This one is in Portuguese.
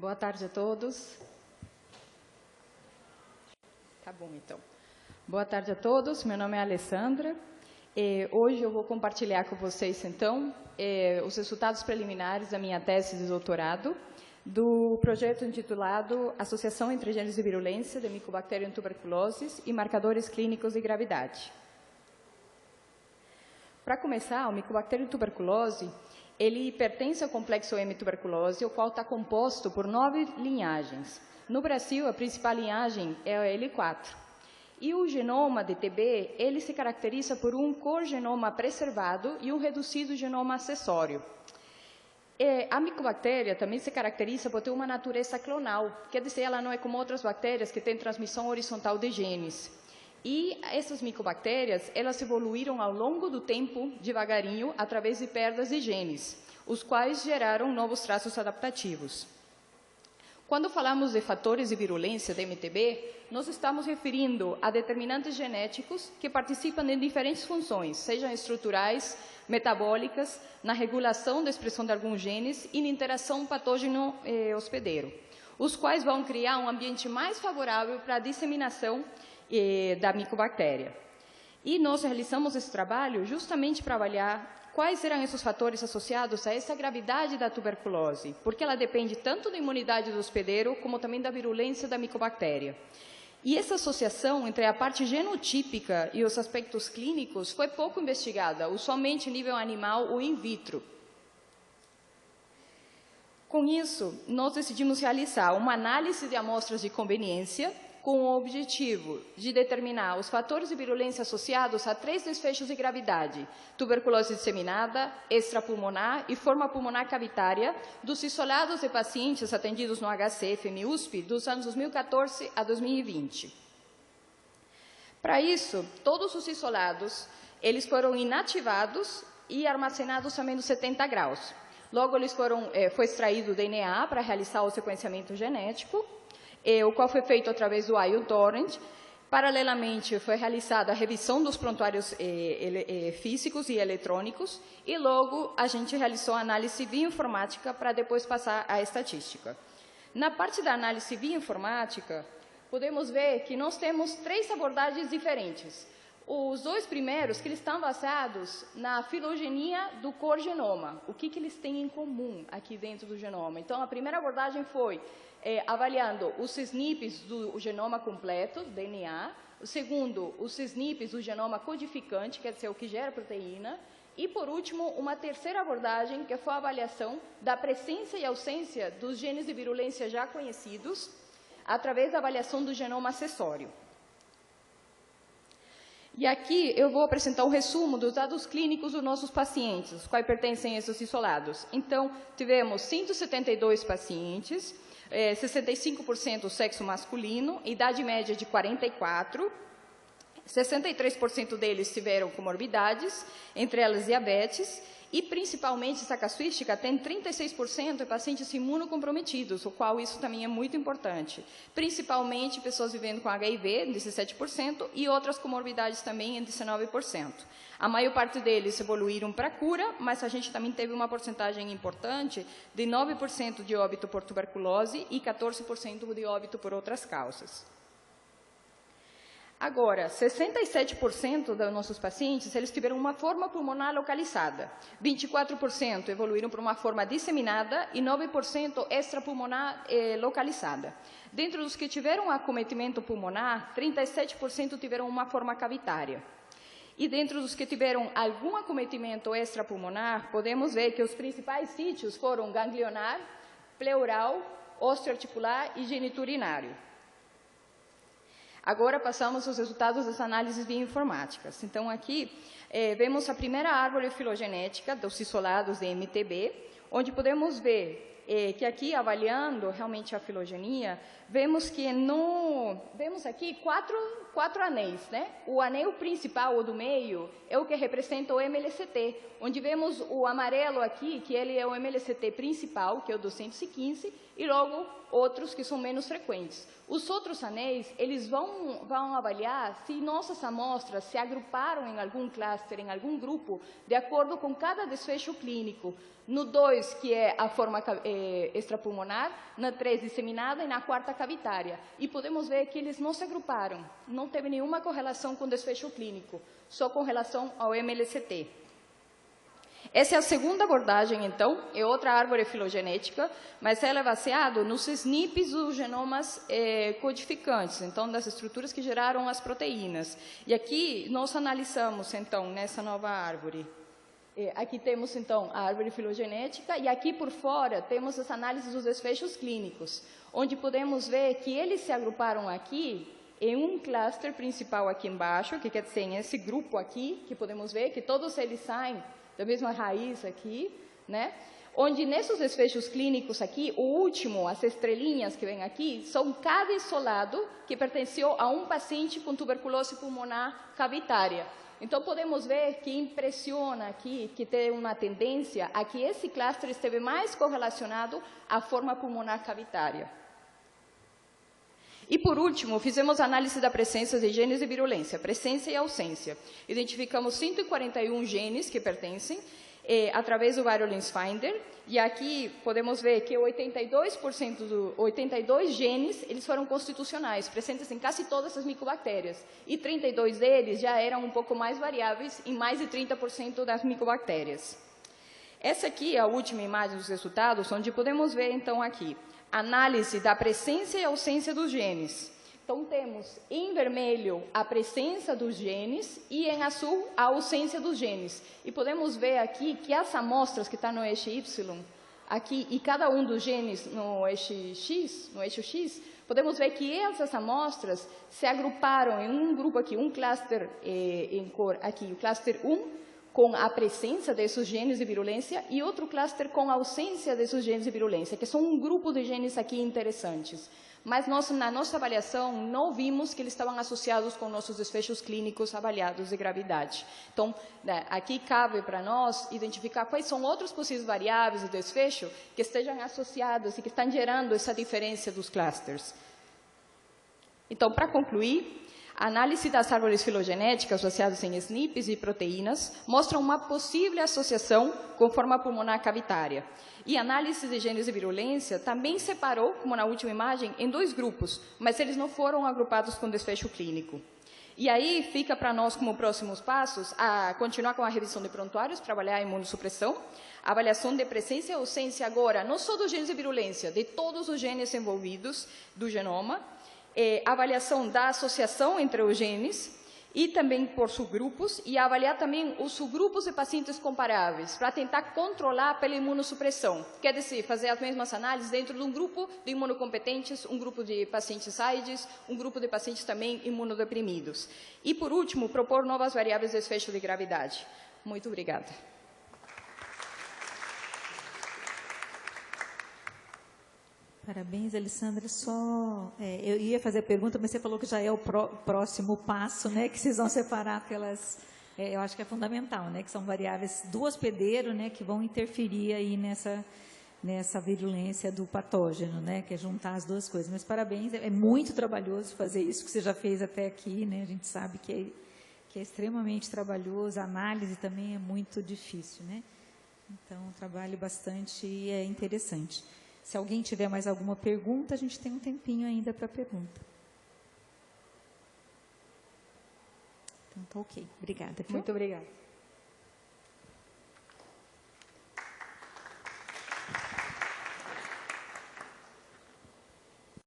Boa tarde a todos. Tá bom, então. Boa tarde a todos. Meu nome é Alessandra. Hoje eu vou compartilhar com vocês, então, os resultados preliminares da minha tese de doutorado do projeto intitulado Associação entre Genes e Virulência de Mycobacterium tuberculosis e Marcadores Clínicos de Gravidade. Para começar, o Mycobacterium tuberculose, ele pertence ao complexo M tuberculose, o qual está composto por 9 linhagens. No Brasil, a principal linhagem é a L4. E o genoma de TB, ele se caracteriza por um corgenoma preservado e um reduzido genoma acessório. A micobactéria também se caracteriza por ter uma natureza clonal, quer dizer, ela não é como outras bactérias que têm transmissão horizontal de genes. E essas micobactérias, elas evoluíram ao longo do tempo, devagarinho, através de perdas de genes, os quais geraram novos traços adaptativos. Quando falamos de fatores de virulência da MTB, nós estamos referindo a determinantes genéticos que participam em diferentes funções, sejam estruturais, metabólicas, na regulação da expressão de alguns genes e na interação patógeno-hospedeiro, os quais vão criar um ambiente mais favorável para a disseminação da micobactéria. E nós realizamos esse trabalho justamente para avaliar quais eram esses fatores associados a essa gravidade da tuberculose, porque ela depende tanto da imunidade do hospedeiro como também da virulência da micobactéria. E essa associação entre a parte genotípica e os aspectos clínicos foi pouco investigada, usualmente em nível animal ou in vitro. Com isso, nós decidimos realizar uma análise de amostras de conveniência com o objetivo de determinar os fatores de virulência associados a 3 desfechos de gravidade: tuberculose disseminada, extrapulmonar e forma pulmonar cavitária, dos isolados de pacientes atendidos no HCF-MUSP dos anos 2014 a 2020. Para isso, todos os isolados, eles foram inativados e armazenados a menos 70 graus. Logo, foi extraído o DNA para realizar o sequenciamento genético, o qual foi feito através do Ion Torrent. Paralelamente, foi realizada a revisão dos prontuários físicos e eletrônicos e logo a gente realizou a análise bioinformática para depois passar à estatística. Na parte da análise bioinformática, podemos ver que nós temos 3 abordagens diferentes. Os 2 primeiros, que eles estão baseados na filogenia do corgenoma, o que eles têm em comum aqui dentro do genoma. Então, a primeira abordagem foi avaliando os SNPs do genoma completo, DNA. O segundo, os SNPs do genoma codificante, quer dizer, o que gera proteína. E, por último, uma terceira abordagem, que foi a avaliação da presença e ausência dos genes de virulência já conhecidos, através da avaliação do genoma acessório. E aqui eu vou apresentar um resumo dos dados clínicos dos nossos pacientes, os quais pertencem a esses isolados. Então, tivemos 172 pacientes, 65% sexo masculino, idade média de 44, 63% deles tiveram comorbidades, entre elas diabetes, e principalmente essa casuística tem 36% de pacientes imunocomprometidos, o qual isso também é muito importante. Principalmente pessoas vivendo com HIV, 17%, e outras comorbidades também, em 19%. A maior parte deles evoluíram para a cura, mas a gente também teve uma porcentagem importante de 9% de óbito por tuberculose e 14% de óbito por outras causas. Agora, 67% dos nossos pacientes, eles tiveram uma forma pulmonar localizada. 24% evoluíram para uma forma disseminada e 9% extrapulmonar localizada. Dentro dos que tiveram acometimento pulmonar, 37% tiveram uma forma cavitária. E dentro dos que tiveram algum acometimento extrapulmonar, podemos ver que os principais sítios foram ganglionar, pleural, osteoarticular e geniturinário. Agora passamos aos resultados das análises bioinformáticas. Então, aqui vemos a primeira árvore filogenética dos isolados de MTB, onde podemos ver que aqui, avaliando realmente a filogenia, vemos que vemos aqui quatro anéis, né? O anel principal, o do meio, é o que representa o MLCT, onde vemos o amarelo aqui, que ele é o MLCT principal, que é o 215, e logo outros que são menos frequentes. Os outros anéis, eles vão avaliar se nossas amostras se agruparam em algum cluster, em algum grupo, de acordo com cada desfecho clínico. No 2, que é a forma extrapulmonar, na 3, disseminada, e na 4, cavitária. E podemos ver que eles não se agruparam, não teve nenhuma correlação com o desfecho clínico, só com relação ao MLCT. Essa é a segunda abordagem, então, é outra árvore filogenética, mas ela é baseada nos SNPs dos genomas codificantes, então, das estruturas que geraram as proteínas. E aqui nós analisamos, então, nessa nova árvore. Aqui temos, então, a árvore filogenética, e aqui por fora temos as análises dos desfechos clínicos, onde podemos ver que eles se agruparam aqui em um cluster principal aqui embaixo, que quer dizer, esse grupo aqui, que podemos ver que todos eles saem da mesma raiz aqui, né? Onde nesses desfechos clínicos aqui, o último, as estrelinhas que vem aqui, são cada isolado que pertenceu a um paciente com tuberculose pulmonar cavitária. Então, podemos ver que impressiona aqui, que tem uma tendência a que esse cluster esteve mais correlacionado à forma pulmonar cavitária. E, por último, fizemos análise da presença de genes de virulência, presença e ausência. Identificamos 141 genes que pertencem, através do Virulence Finder, e aqui podemos ver que 82 genes eles foram constitucionais, presentes em quase todas as micobactérias, e 32 deles já eram um pouco mais variáveis em mais de 30% das micobactérias. Essa aqui é a última imagem dos resultados, onde podemos ver, então, aqui, análise da presença e ausência dos genes. Então, temos em vermelho a presença dos genes e em azul a ausência dos genes. E podemos ver aqui que as amostras que estão no eixo Y, aqui, e cada um dos genes no eixo X, podemos ver que essas amostras se agruparam em um grupo aqui, um cluster em cor aqui, o cluster 1, com a presença desses genes de virulência, e outro cluster com a ausência desses genes de virulência, que são um grupo de genes aqui interessantes. Mas na nossa avaliação, não vimos que eles estavam associados com nossos desfechos clínicos avaliados de gravidade. Então, aqui cabe para nós identificar quais são outros possíveis variáveis de desfecho que estejam associados e que estão gerando essa diferença dos clusters. Então, para concluir, a análise das árvores filogenéticas associadas em SNPs e proteínas mostra uma possível associação com forma pulmonar cavitária. E a análise de genes de virulência também separou, como na última imagem, em 2 grupos, mas eles não foram agrupados com desfecho clínico. E aí fica para nós, como próximos passos, a continuar com a revisão de prontuários, trabalhar a imunossupressão, a avaliação de presença e ausência agora, não só dos genes de virulência, de todos os genes envolvidos do genoma, a avaliação da associação entre os genes e também por subgrupos, e avaliar também os subgrupos de pacientes comparáveis, para tentar controlar pela imunossupressão. Quer dizer, fazer as mesmas análises dentro de um grupo de imunocompetentes, um grupo de pacientes AIDS, um grupo de pacientes também imunodeprimidos. E, por último, propor novas variáveis de desfecho de gravidade. Muito obrigada. Parabéns, Alessandra. Eu ia fazer a pergunta, mas você falou que já é o próximo passo, né? Que vocês vão separar aquelas... eu acho que é fundamental, né? Que são variáveis do hospedeiro, né? Que vão interferir aí nessa virulência do patógeno, né? Que é juntar as duas coisas. Mas parabéns, é muito trabalhoso fazer isso que você já fez até aqui, né? A gente sabe que é extremamente trabalhoso, a análise também é muito difícil, né? Então, um trabalho bastante interessante. Se alguém tiver mais alguma pergunta, a gente tem um tempinho ainda para pergunta. Então, tá ok. Obrigada. Viu? Muito obrigada.